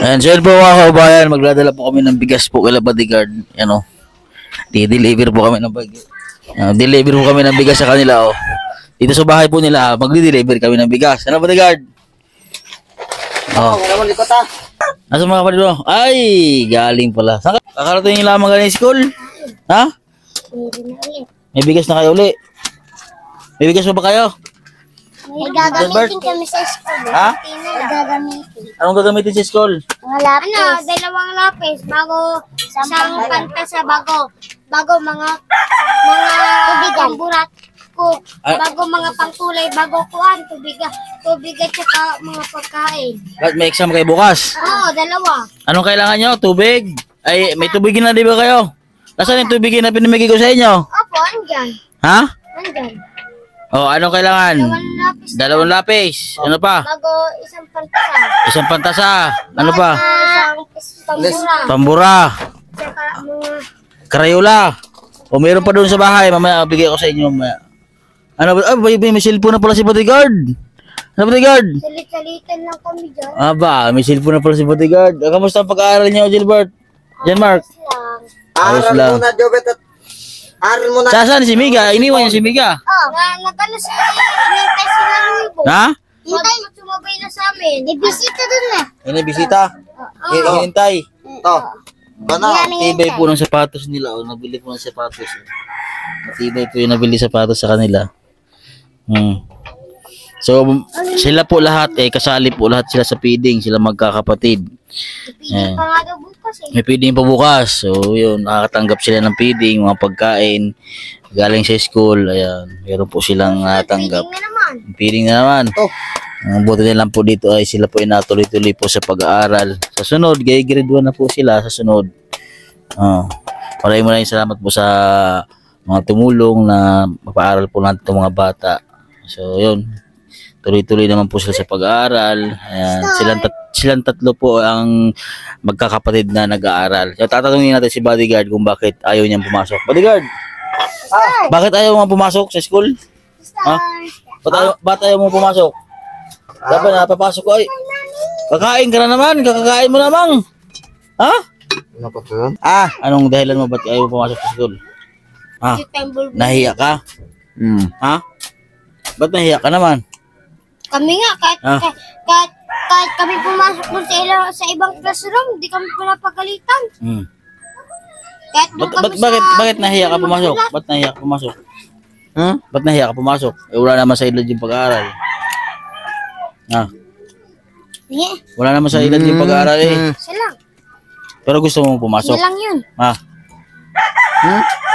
And so yun po mga kabayan, magdadala po kami ng bigas po kay bodyguard. Yan o. Di-deliver po kami ng bigas. Deliver po kami ng bigas sa kanila o. Dito sa bahay po nila, magdi-deliver kami ng bigas. Ano bodyguard? Oh. Asa mga kapatid mo? Ay, galing pala. Saan ka? Kakarating yung lamang galing school? Ha? May bigas na kayo uli. May bigas pa ba kayo? May gagamitin kami sa school. Ha? May gagamitin. Anong gagamitin sa school? Mga lapis. Dalawang lapis. Bago isang kanta sa bago mga pamburat ko. Bago mga pangkulay. Bago kuan. Tubig at saka mga pagkain. Bakit may exam kayo bukas? Oo, dalawa. Anong kailangan nyo? Tubig? Ay, may tubig na di ba kayo? Nasaan yung tubig na pinamigay ko sa inyo? Opo, andyan. Ha? Andyan. Oh, anong kailangan? Dalawang lapis. Dalawang lapis. Ano pa? Bago isang pantasa. Isang pantasa. Ano pa? Isang pambura. Pambura. Saka mga Crayola. O meron pa doon sa bahay. Mamaya bigay ko sa inyo. Mamaya. Ano ba? May cellphone na pala si bodyguard. Ano bodyguard? salit-salitan lang kami dyan. Aba, may cellphone na pala si bodyguard. Kamusta ang pag-aaral niyo, Gilbert? Jan Mark? Ayos lang. Muna, Jobet, at aral mo na. Saan si Miga? Iniwan niya si Miga. Oh, nagano si inintay sila Luibo. Ha? Hintay, sumabay na sa amin. Ibisita dun na. Ini bisita. Hinintay. Ito. Bana. Matibay po ng sapatos nila. O, nabili po ng sapatos. Matibay po yung nabili sapatos sa kanila. So, sila po lahat, kasali po lahat sila sa feeding. Sila magkakapatid. Pili pa nga daw bukas eh. May feeding pa bukas. So, yun, nakakatanggap sila ng feeding, mga pagkain. Galing sa school. Ayan, meron po silang natanggap. Pili na naman. Feeding na naman. Ang buti nila po dito ay sila po inatuloy-tuloy po sa pag-aaral. Sa sunod, grade 1 na po sila sa sunod. Maraming salamat po sa mga tumulong na mapaaral po natin itong mga bata. So, yun. Tuloy-tuloy naman po sila sa pag-aaral. Ayan. Silang tatlo po ang magkakapatid na nag-aaral. So, tatanungin natin si bodyguard kung bakit ayaw niyang pumasok. Bodyguard! Bakit ayaw mo pumasok sa school? Ha? Ba't ayaw mo pumasok? Dapat napapasok ko ay. Kakain ka na naman. Kakakain mo naman. Ha? Ano pa ito yun? Anong dahilan mo ba't ayaw mo pumasok sa school? Ha? Nahiya ka? Ha? Ba't nahiya ka naman? Kami nga, kahit kami pumasok dun sa ibang classroom, hindi kami pinapagalitan. Kahit doon kami Bakit nahiya ka pumasok? Ba't nahiya ka pumasok? Ba't nahiya ka pumasok? Wala naman sa edad yung pag-aaral. Wala naman sa edad yung pag-aaral eh. Isa lang. Pero gusto mo pumasok? Isa lang yun.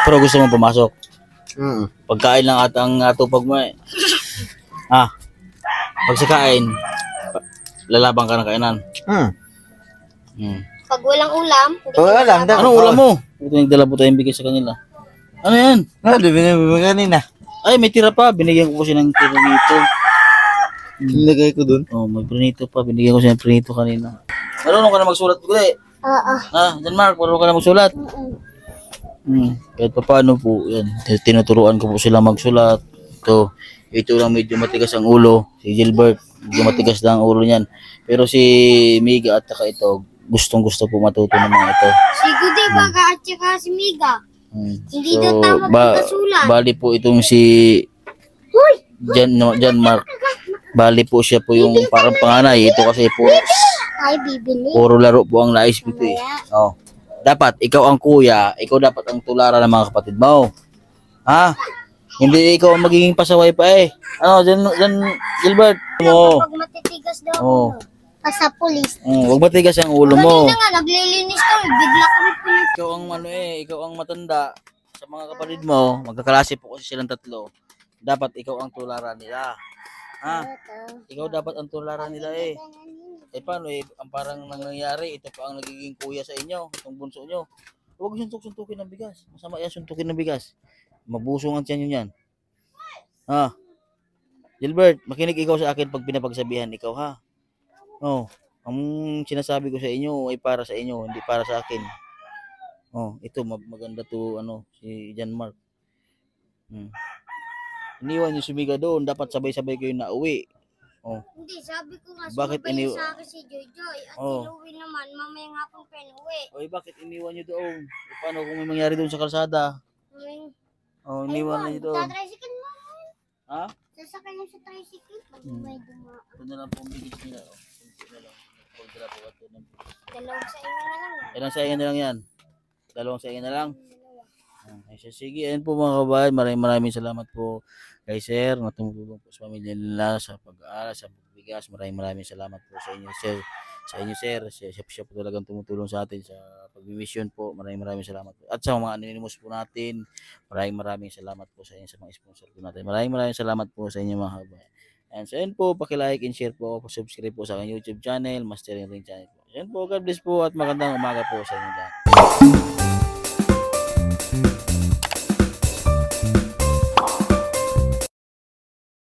Pero gusto mo pumasok? Pagkain lang at ang atupag mo eh. Pag sa kain, lalabang ka ng kainan. Pag walang ulam, Anong ulam mo? Ito yung dala po tayong bigay sa kanila. Ano yan? Binibigyan kanina. Ay, may tira pa. Binigyan ko kasi ng prinito. Nilagay ko dun. Oh, may prinito pa. Binigyan ko siya ng prinito kanina. Marunong ka na magsulat ko eh. Oo. Jan Mark, marunong ka na magsulat. Kahit pa paano po, yan. Tinuturuan ko po sila magsulat. Ito lang medyo matigas ang ulo. Si Gilbert, medyo matigas lang ang ulo niyan. Pero si Miga at saka ito, gustong gusto po matuto ng mga ito. Si Gude Baga at saka si Miga. Hindi daw tama pagkasulat. Bali po itong si Jan Mark. Bali po siya po yung parang panganay. Ito kasi po Ay, bibili. puro laro po ang nais dito eh. Dapat ikaw ang kuya, ikaw dapat ang tularan ng mga kapatid mo. Hindi ikaw ang magiging pasaway pa eh. Jan Gilbert mo. Pag matitigas daw sa pulis. Huwag matigas ang ulo mo. Kanina nga, naglilinis kami. Bigla kami pulis. Ikaw ang ikaw ang matanda sa mga kapatid mo. Magkaklase po kasi silang tatlo. Dapat ikaw ang tularan nila. Ikaw dapat ang tularan nila eh. Paano ang parang nangyayari, ito pa ang nagiging kuya sa inyo, itong bunso nyo. Huwag suntukin ng bigas. Masama yan suntukin ng bigas. Mabusong ang tiyan nyo yan. Gilbert, makinig ikaw sa akin pag pinapagsabihan ikaw ha. Ang sinasabi ko sa inyo ay para sa inyo, hindi para sa akin. Ito maganda to si Jan Mark. Iniwan yung sumiga doon, dapat sabay-sabay kayo na uwi. Hindi, sabi ko nga, Bakit sumabay sa akin si Joy Joy at si Louie naman. naman, mamaya nga pong penuwi. Oy, bakit iniwan nyo doon? Paano kung may mangyari doon sa kalsada? Oh, iniwan na nyo doon. Tatricycle mo. Ha? Sasakay niyo sa tricycle. Pag may dumaan. Ito na lang po ang bigis nila. Oh. Kunti na lang. Kunti na po ito. Dalawang sa inyo na lang. Ilang sa inyo na lang yan? Dalawang sa inyo na lang? Dalawa. Ay, sige, ayun po mga kabayan. Maraming salamat po kay Sir na tumutulong po sa pamilya nila sa pag-aaral, sa pagbigas. Maraming salamat po sa inyo, Sir. Siya po talagang tumutulong sa atin sa pag-mission po. Maraming salamat po. At sa mga anonymous po natin, maraming salamat po sa inyo, sa mga sponsor po natin. Maraming salamat po sa inyo mga kabayan. And so yun po, paki-like and share po, subscribe po sa aking YouTube channel, Mastering Ring channel po. Yan po, God bless po at magandang umaga po sa inyo lahat.